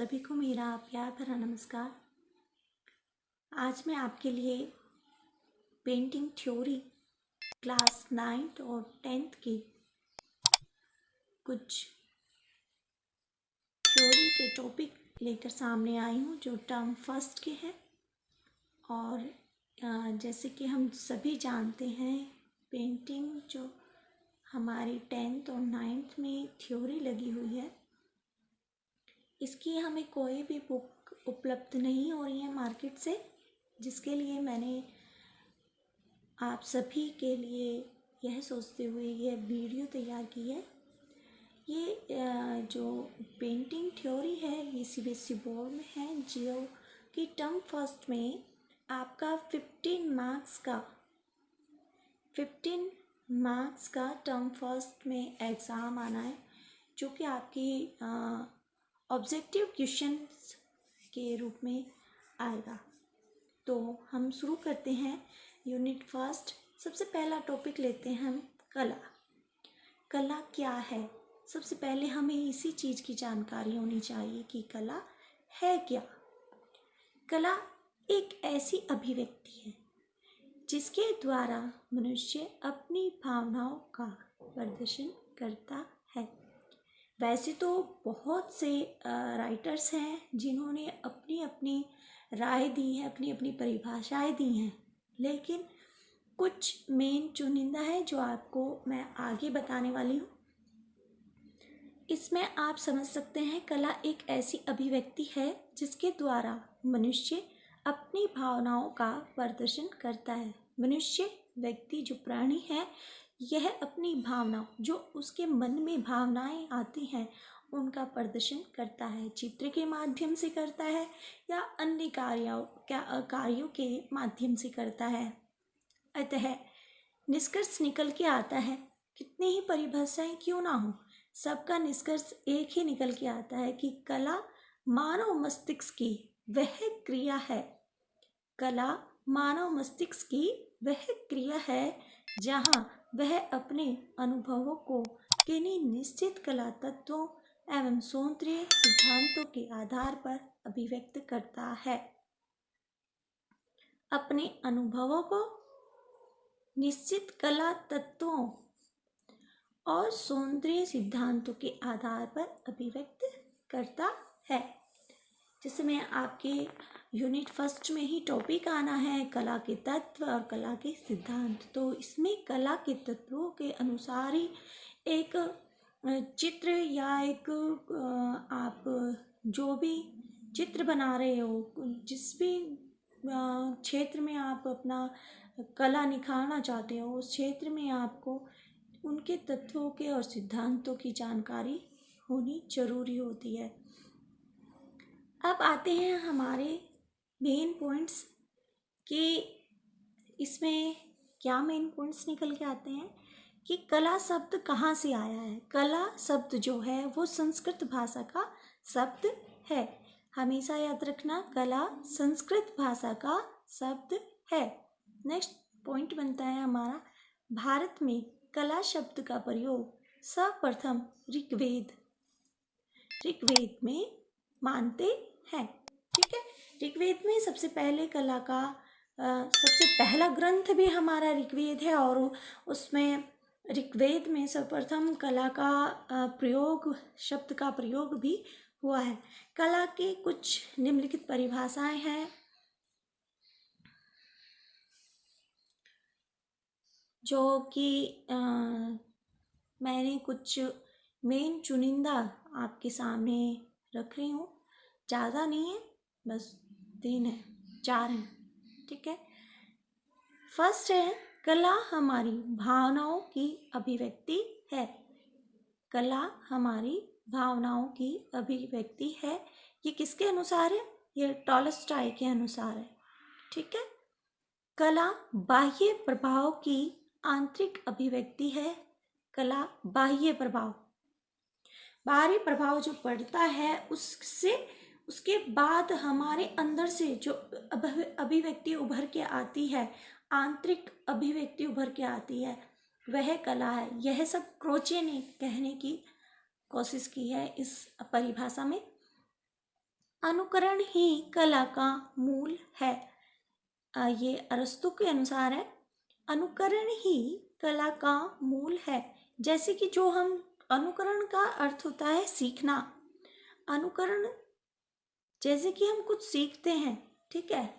सभी को मेरा प्यार भरा नमस्कार। आज मैं आपके लिए पेंटिंग थ्योरी क्लास 9th और 10th की कुछ थ्योरी के टॉपिक लेकर सामने आई हूँ जो टर्म फर्स्ट के हैं। और जैसे कि हम सभी जानते हैं, पेंटिंग जो हमारी 10th और 9th में थ्योरी लगी हुई है, इसकी हमें कोई भी बुक उपलब्ध नहीं हो रही है मार्केट से, जिसके लिए मैंने आप सभी के लिए यह सोचते हुए यह वीडियो तैयार की है। ये जो पेंटिंग थ्योरी है ये सीबीएसई बोर्ड में है, जो कि टर्म फर्स्ट में आपका 15 मार्क्स का टर्म फर्स्ट में एग्ज़ाम आना है, जो कि आपकी ऑब्जेक्टिव क्वेश्चंस के रूप में आएगा। तो हम शुरू करते हैं यूनिट फर्स्ट। सबसे पहला टॉपिक लेते हैं हम कला। कला क्या है? सबसे पहले हमें इसी चीज़ की जानकारी होनी चाहिए कि कला है क्या। कला एक ऐसी अभिव्यक्ति है जिसके द्वारा मनुष्य अपनी भावनाओं का प्रदर्शन करता है। वैसे तो बहुत से राइटर्स हैं जिन्होंने अपनी अपनी राय दी है, अपनी अपनी परिभाषाएं दी हैं, लेकिन कुछ मेन चुनिंदा है जो आपको मैं आगे बताने वाली हूँ। इसमें आप समझ सकते हैं, कला एक ऐसी अभिव्यक्ति है जिसके द्वारा मनुष्य अपनी भावनाओं का प्रदर्शन करता है। मनुष्य व्यक्ति जो प्राणी है, यह अपनी भावनाओं, जो उसके मन में भावनाएं आती हैं, उनका प्रदर्शन करता है। चित्र के माध्यम से करता है या अन्य कार्यों के माध्यम से करता है। अतः निष्कर्ष निकल के आता है, कितनी ही परिभाषाएं क्यों ना हो, सबका निष्कर्ष एक ही निकल के आता है कि कला मानव मस्तिष्क की वह क्रिया है। कला मानव मस्तिष्क की वह क्रिया है जहाँ वह अपने अनुभवों को किन्हीं निश्चित कला तत्वों एवं सौंदर्य सिद्धांतों के आधार पर अभिव्यक्त करता है। अपने अनुभवों को निश्चित कला तत्वों और सौंदर्य सिद्धांतों के आधार पर अभिव्यक्त करता है। जैसे मैं आपके यूनिट फर्स्ट में ही टॉपिक आना है कला के तत्व और कला के सिद्धांत। तो इसमें कला के तत्वों के अनुसार ही एक चित्र या एक आप जो भी चित्र बना रहे हो, जिस भी क्षेत्र में आप अपना कला निखारना चाहते हो, उस क्षेत्र में आपको उनके तत्वों के और सिद्धांतों की जानकारी होनी जरूरी होती है। अब आते हैं हमारे मेन पॉइंट्स कि इसमें क्या मेन पॉइंट्स निकल के आते हैं कि कला शब्द कहाँ से आया है। कला शब्द जो है वो संस्कृत भाषा का शब्द है। हमेशा याद रखना, कला संस्कृत भाषा का शब्द है। नेक्स्ट पॉइंट बनता है हमारा, भारत में कला शब्द का प्रयोग सर्वप्रथम ऋग्वेद में मानते हैं। ठीक है, ऋग्वेद में सबसे पहले कला का सबसे पहला ग्रंथ भी हमारा ऋग्वेद है, और उसमें ऋग्वेद में सर्वप्रथम कला का प्रयोग, शब्द का प्रयोग भी हुआ है। कला की कुछ निम्नलिखित परिभाषाएं हैं जो कि मैंने कुछ मेन चुनिंदा आपके सामने रख रही हूँ। ज़्यादा नहीं है, बस 3 है, 4 हैं। ठीक है, फर्स्ट है, कला हमारी भावनाओं की अभिव्यक्ति है। कला हमारी भावनाओं की अभिव्यक्ति है। ये किसके अनुसार है? ये टॉलस्टॉय के अनुसार है। ठीक है, कला बाह्य प्रभाव की आंतरिक अभिव्यक्ति है। कला बाह्य प्रभाव, बाहरी प्रभाव जो पड़ता है उसके बाद हमारे अंदर से जो अभिव्यक्ति उभर के आती है, आंतरिक अभिव्यक्ति उभर के आती है, वह कला है। यह सब क्रोचे ने कहने की कोशिश की है इस परिभाषा में। अनुकरण ही कला का मूल है। ये अरस्तु के अनुसार है, अनुकरण ही कला का मूल है। जैसे कि जो हम अनुकरण का अर्थ होता है सीखना। अनुकरण जैसे कि हम कुछ सीखते हैं, ठीक है,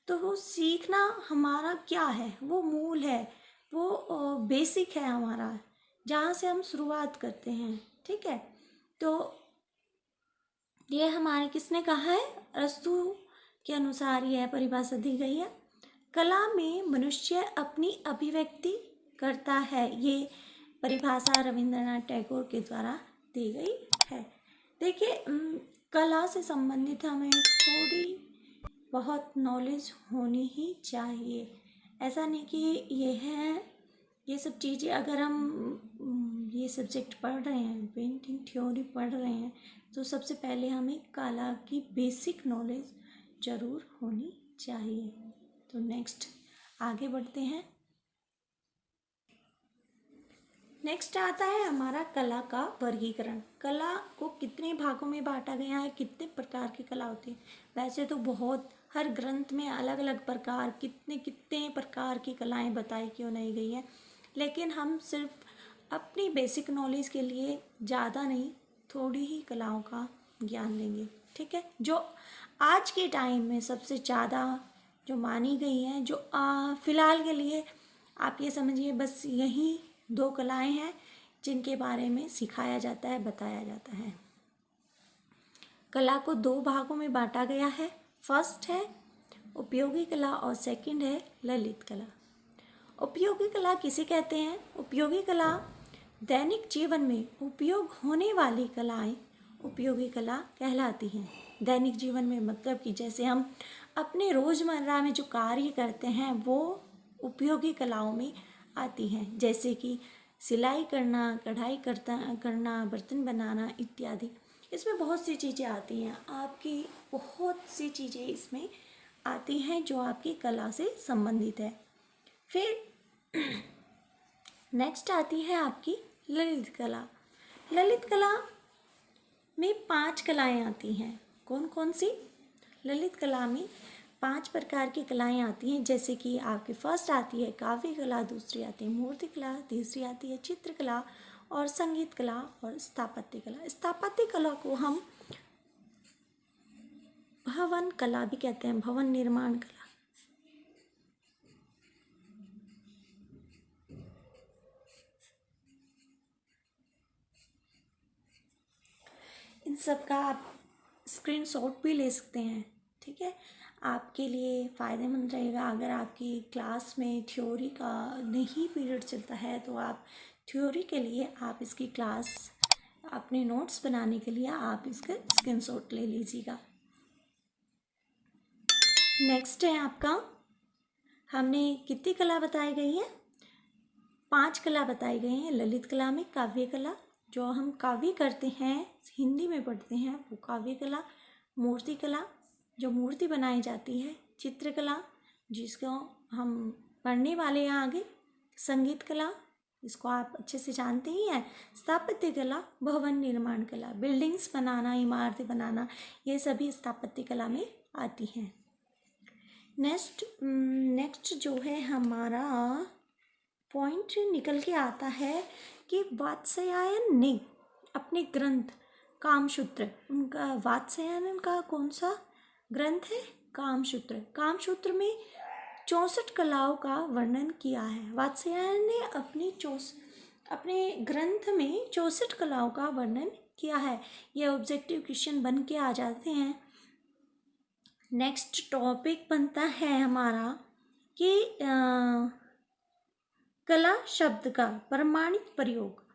तो वो सीखना हमारा क्या है, वो मूल है, वो बेसिक है हमारा, जहाँ से हम शुरुआत करते हैं, ठीक है। तो ये हमारे किसने कहा है, अरस्तु के अनुसार यह परिभाषा दी गई है। कला में मनुष्य अपनी अभिव्यक्ति करता है, ये परिभाषा रविंद्रनाथ टैगोर के द्वारा दी गई है। देखिए, कला से संबंधित हमें थोड़ी बहुत नॉलेज होनी ही चाहिए। ऐसा नहीं कि ये सब चीज़ें, अगर हम ये सब्जेक्ट पढ़ रहे हैं, पेंटिंग थ्योरी पढ़ रहे हैं, तो सबसे पहले हमें कला की बेसिक नॉलेज ज़रूर होनी चाहिए। तो नेक्स्ट आगे बढ़ते हैं। नेक्स्ट आता है हमारा कला का वर्गीकरण। कला को कितने भागों में बांटा गया है, कितने प्रकार की कला होती है। वैसे तो बहुत, हर ग्रंथ में अलग अलग प्रकार, कितने कितने प्रकार की कलाएं बताई क्यों नहीं गई है, लेकिन हम सिर्फ अपनी बेसिक नॉलेज के लिए ज़्यादा नहीं, थोड़ी ही कलाओं का ज्ञान लेंगे, ठीक है। जो आज के टाइम में सबसे ज़्यादा जो मानी गई हैं, जो फ़िलहाल के लिए आप ये समझिए बस यही 2 कलाएं हैं जिनके बारे में सिखाया जाता है, बताया जाता है। कला को 2 भागों में बांटा गया है। फर्स्ट है उपयोगी कला और सेकंड है ललित कला। उपयोगी कला किसे कहते हैं? उपयोगी कला दैनिक जीवन में उपयोग होने वाली कलाएं उपयोगी कला कहलाती हैं। दैनिक जीवन में मतलब कि जैसे हम अपने रोज़मर्रा में जो कार्य करते हैं वो उपयोगी कलाओं में आती हैं, जैसे कि सिलाई करना, कढ़ाई करना, बर्तन बनाना इत्यादि। इसमें बहुत सी चीज़ें आती हैं, आपकी बहुत सी चीज़ें इसमें आती हैं जो आपकी कला से संबंधित है। फिर नेक्स्ट आती है आपकी ललित कला। ललित कला में 5 कलाएं आती हैं। कौन कौन सी? ललित कला में 5 प्रकार की कलाएं आती हैं, जैसे कि आपकी फर्स्ट आती है काव्य कला, दूसरी आती है मूर्ति कला, तीसरी आती है चित्रकला और संगीत कला और स्थापत्य कला। स्थापत्य कला को हम भवन कला भी कहते हैं, भवन निर्माण कला। इन सब का आप स्क्रीनशॉट भी ले सकते हैं, ठीक है। आपके लिए फ़ायदेमंद रहेगा। अगर आपकी क्लास में थ्योरी का नहीं पीरियड चलता है तो आप थ्योरी के लिए आप इसकी क्लास, अपने नोट्स बनाने के लिए आप इसका स्क्रीनशॉट ले लीजिएगा। नेक्स्ट है आपका, हमने कितनी कला बताई गई है? 5 कला बताई गई हैं। ललित कला में काव्य कला, जो हम काव्य करते हैं, हिंदी में पढ़ते हैं, वो काव्य कला। मूर्ति कला, जो मूर्ति बनाई जाती है। चित्रकला, जिसको हम पढ़ने वाले हैं आगे। संगीत कला, इसको आप अच्छे से जानते ही हैं। स्थापत्य कला, भवन निर्माण कला, बिल्डिंग्स बनाना, इमारतें बनाना, ये सभी स्थापत्य कला में आती हैं। नेक्स्ट जो है हमारा पॉइंट निकल के आता है कि वात्स्यायन ने अपने ग्रंथ कामसूत्र, उनका वात्स्यायन का कौन सा ग्रंथ है? कामसूत्र। कामसूत्र में 64 कलाओं का वर्णन किया है। वात्स्यायन ने अपने ग्रंथ में 64 कलाओं का वर्णन किया है। ये ऑब्जेक्टिव क्वेश्चन बन के आ जाते हैं। नेक्स्ट टॉपिक बनता है हमारा कि कला शब्द का प्रमाणित प्रयोग,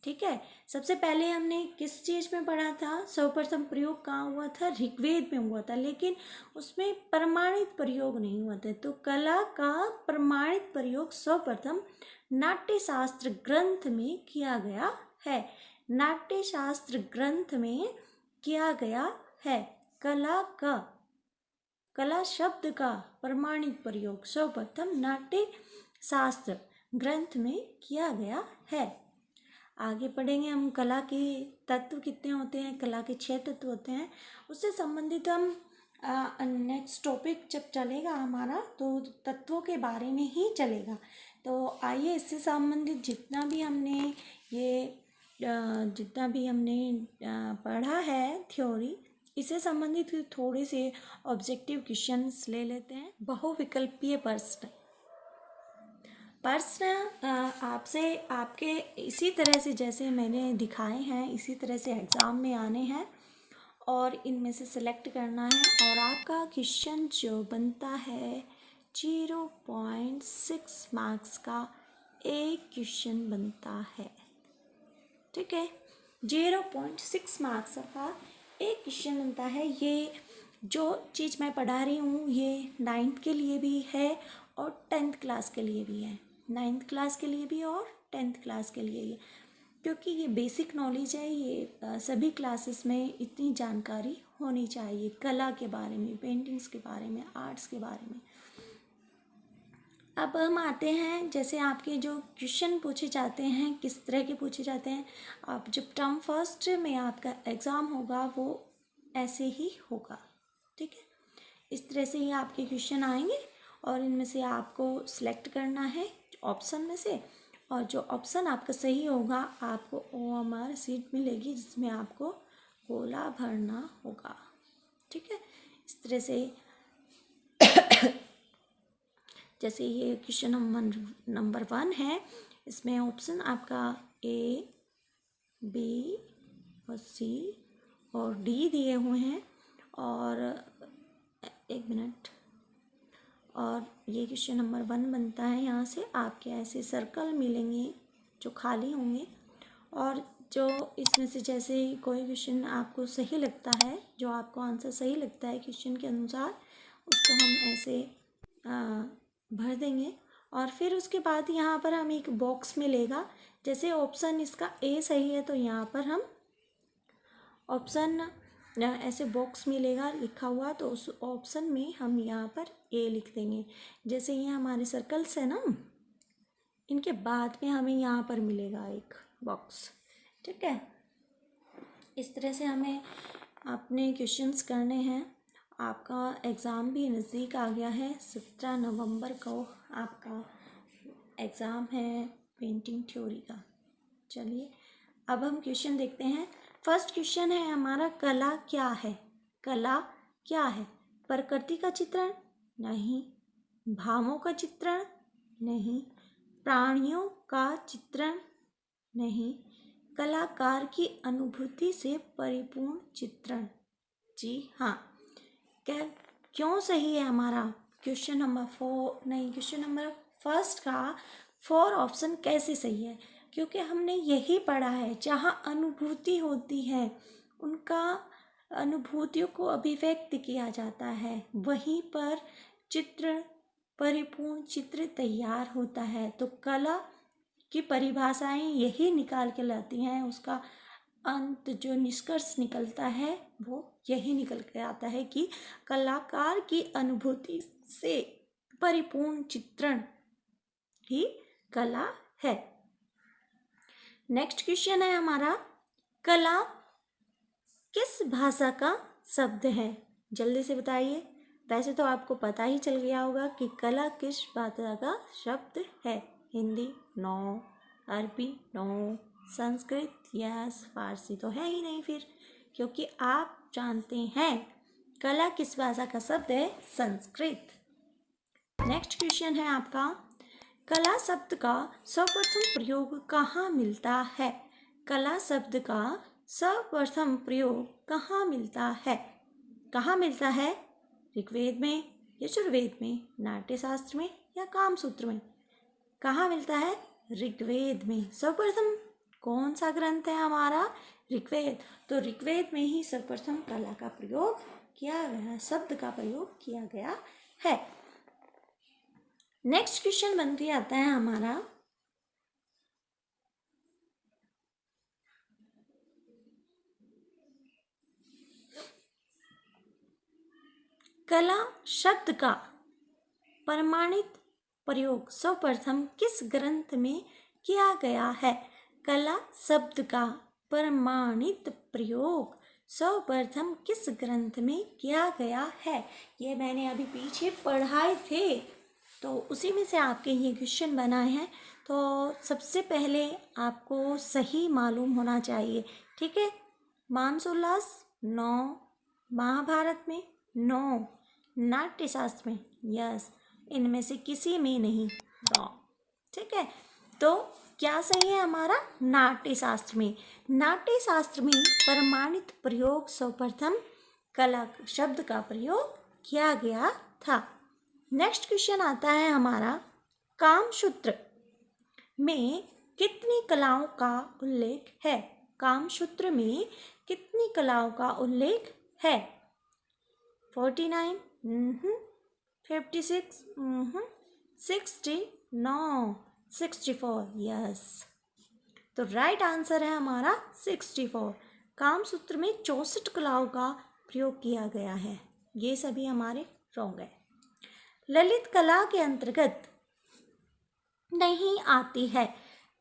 ठीक है। सबसे पहले हमने किस चीज़ में पढ़ा था? सर्वप्रथम प्रयोग कहाँ हुआ था? ऋग्वेद में हुआ था, लेकिन उसमें प्रमाणित प्रयोग नहीं हुआ था। तो कला का प्रमाणित प्रयोग सर्वप्रथम नाट्यशास्त्र ग्रंथ में किया गया है। नाट्यशास्त्र ग्रंथ में किया गया है। कला शब्द का प्रमाणित प्रयोग सर्वप्रथम नाट्य शास्त्र ग्रंथ में किया गया है। आगे पढ़ेंगे हम कला के तत्व कितने होते हैं, कला के 6 तत्व होते हैं, उससे संबंधित हम नेक्स्ट टॉपिक जब चलेगा हमारा तो तत्वों के बारे में ही चलेगा। तो आइए इससे संबंधित जितना भी हमने पढ़ा है थ्योरी, इससे संबंधित थोड़े से ऑब्जेक्टिव क्वेश्चंस ले लेते हैं। बहुविकल्पीय प्रश्न आपसे आपके इसी तरह से जैसे मैंने दिखाए हैं इसी तरह से एग्ज़ाम में आने हैं और इनमें से सिलेक्ट करना है और आपका क्वेश्चन जो बनता है 0.6 मार्क्स का एक क्वेश्चन बनता है। ठीक है, 0.6 मार्क्स का एक क्वेश्चन बनता है। ये जो चीज़ मैं पढ़ा रही हूँ ये 9th के लिए भी है और 10th क्लास के लिए भी है, 9th क्लास के लिए भी और 10th क्लास के लिए ही, क्योंकि ये बेसिक नॉलेज है। ये सभी क्लासेस में इतनी जानकारी होनी चाहिए कला के बारे में, पेंटिंग्स के बारे में, आर्ट्स के बारे में। अब हम आते हैं, जैसे आपके जो क्वेश्चन पूछे जाते हैं किस तरह के पूछे जाते हैं। आप जब टर्म फर्स्ट में आपका एग्ज़ाम होगा वो ऐसे ही होगा। ठीक है, इस तरह से ही आपके क्वेश्चन आएंगे और इनमें से आपको सिलेक्ट करना है ऑप्शन में से, और जो ऑप्शन आपका सही होगा आपको OMR सीट मिलेगी जिसमें आपको गोला भरना होगा। ठीक है, इस तरह से जैसे ये क्वेश्चन नंबर 1 है, इसमें ऑप्शन आपका A, B और C और D दिए हुए हैं। और एक मिनट, और ये क्वेश्चन नंबर 1 बनता है। यहाँ से आपके ऐसे सर्कल मिलेंगे जो खाली होंगे, और जो इसमें से जैसे कोई क्वेश्चन आपको सही लगता है, जो आपको आंसर सही लगता है क्वेश्चन के अनुसार, उसको हम ऐसे भर देंगे। और फिर उसके बाद यहाँ पर हम एक बॉक्स मिलेगा, जैसे ऑप्शन इसका A सही है तो यहाँ पर हम ऑप्शन ऐसे बॉक्स मिलेगा लिखा हुआ, तो उस ऑप्शन में हम यहाँ पर A लिख देंगे। जैसे ये हमारे सर्कल्स है ना, इनके बाद में हमें यहाँ पर मिलेगा एक बॉक्स। ठीक है, इस तरह से हमें अपने क्वेश्चंस करने हैं। आपका एग्ज़ाम भी नज़दीक आ गया है, 17 नवंबर को आपका एग्ज़ाम है पेंटिंग थ्योरी का। चलिए अब हम क्वेश्चन देखते हैं। फर्स्ट क्वेश्चन है हमारा, कला क्या है? कला क्या है? प्रकृति का चित्रण? नहीं। भावों का चित्रण? नहीं। प्राणियों का चित्रण? नहीं। कलाकार की अनुभूति से परिपूर्ण चित्रण? जी हाँ। क्यों सही है हमारा क्वेश्चन नंबर 4 नहीं, क्वेश्चन नंबर फर्स्ट का 4 ऑप्शन कैसे सही है? क्योंकि हमने यही पढ़ा है, जहाँ अनुभूति होती है उनका अनुभूतियों को अभिव्यक्त किया जाता है, वहीं पर चित्र, परिपूर्ण चित्र तैयार होता है। तो कला की परिभाषाएं यही निकाल के लाती हैं, उसका अंत जो निष्कर्ष निकलता है वो यही निकल के आता है कि कलाकार की अनुभूति से परिपूर्ण चित्रण ही कला है। नेक्स्ट क्वेश्चन है हमारा, कला किस भाषा का शब्द है? जल्दी से बताइए। वैसे तो आपको पता ही चल गया होगा कि कला किस भाषा का शब्द है। हिंदी? नो। अरबी? नो। संस्कृत? यस। फारसी तो है ही नहीं फिर, क्योंकि आप जानते हैं कला किस भाषा का शब्द है? संस्कृत। नेक्स्ट क्वेश्चन है आपका, कला शब्द का सर्वप्रथम प्रयोग कहाँ मिलता है? कला शब्द का सर्वप्रथम प्रयोग कहाँ मिलता है? कहाँ मिलता है? ऋग्वेद में, यजुर्वेद में, नाट्यशास्त्र में या कामसूत्र में? कहाँ मिलता है? ऋग्वेद में। सर्वप्रथम कौन सा ग्रंथ है हमारा? ऋग्वेद। तो ऋग्वेद में ही सर्वप्रथम कला का प्रयोग किया गया, शब्द का प्रयोग किया गया है। नेक्स्ट क्वेश्चन बन के आता है हमारा, कला शब्द का प्रमाणित प्रयोग सर्वप्रथम किस ग्रंथ में किया गया है? कला शब्द का प्रमाणित प्रयोग सर्वप्रथम किस ग्रंथ में किया गया है? ये मैंने अभी पीछे पढ़ाए थे, तो उसी में से आपके ये क्वेश्चन बनाए हैं। तो सबसे पहले आपको सही मालूम होना चाहिए, ठीक है। मानसोल्लास 9, महाभारत में 9, नाट्यशास्त्र में यस, इनमें से किसी में नहीं, रॉन्ग, ठीक है। तो क्या सही है हमारा? नाट्यशास्त्र में। नाट्यशास्त्र में प्रमाणित प्रयोग सर्वप्रथम कला शब्द का प्रयोग किया गया था। नेक्स्ट क्वेश्चन आता है हमारा, कामसूत्र में कितनी कलाओं का उल्लेख है? कामसूत्र में कितनी कलाओं का उल्लेख है? 49, 56, 60, नो 64, यस। तो राइट आंसर है हमारा 64। कामसूत्र में 64 कलाओं का प्रयोग किया गया है, ये सभी हमारे रॉन्ग है। ललित कला के अंतर्गत नहीं आती है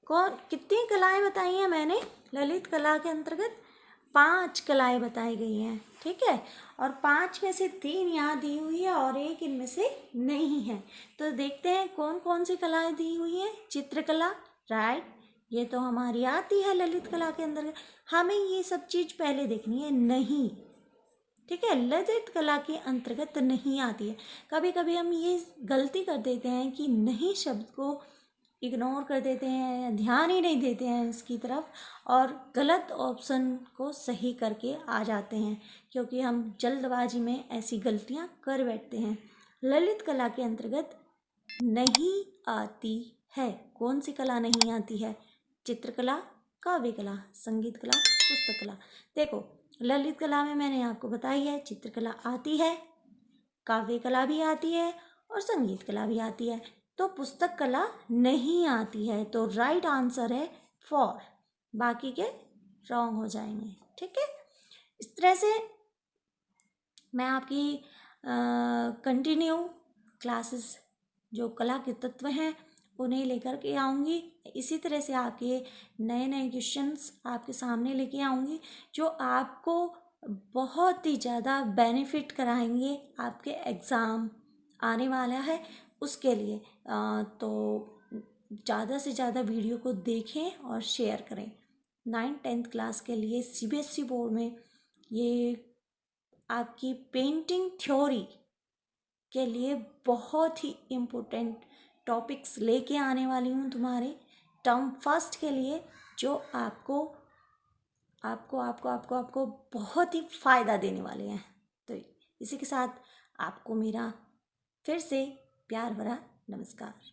कौन? कितनी कलाएं बताई हैं मैंने? ललित कला के अंतर्गत 5 कलाएं बताई गई हैं, ठीक है। और 5 में से 3 यहाँ दी हुई है और 1 इनमें से नहीं है। तो देखते हैं कौन कौन सी कलाएं दी हुई हैं। चित्रकला, राइट, ये तो हमारी आती है ललित कला के अंतर्गत। हमें ये सब चीज़ पहले देखनी है, नहीं, ठीक है, ललित कला के अंतर्गत नहीं आती है। कभी कभी हम ये गलती कर देते हैं कि नहीं शब्द को इग्नोर कर देते हैं, ध्यान ही नहीं देते हैं इसकी तरफ, और गलत ऑप्शन को सही करके आ जाते हैं, क्योंकि हम जल्दबाजी में ऐसी गलतियां कर बैठते हैं। ललित कला के अंतर्गत नहीं आती है, कौन सी कला नहीं आती है? चित्रकला, काव्य कला, संगीत कला, पुस्तक कला। देखो, ललित कला में मैंने आपको बताई है, चित्रकला आती है, काव्य कला भी आती है और संगीत कला भी आती है। तो पुस्तक कला नहीं आती है, तो राइट आंसर है 4, बाकी के रॉन्ग हो जाएंगे, ठीक है। इस तरह से मैं आपकी कंटिन्यू क्लासेस जो कला के तत्व हैं उन्हें लेकर के आऊँगी। इसी तरह से आपके नए नए क्वेश्चंस आपके सामने लेके आऊँगी, जो आपको बहुत ही ज़्यादा बेनिफिट कराएंगे। आपके एग्ज़ाम आने वाला है, उसके लिए तो ज़्यादा से ज़्यादा वीडियो को देखें और शेयर करें। 9th-10th क्लास के लिए CBSE बोर्ड में ये आपकी पेंटिंग थ्योरी के लिए बहुत ही इम्पोर्टेंट टॉपिक्स लेके आने वाली हूँ तुम्हारे टर्म फर्स्ट के लिए, जो आपको आपको आपको आपको आपको बहुत ही फ़ायदा देने वाले हैं। तो इसी के साथ आपको मेरा फिर से प्यार भरा नमस्कार।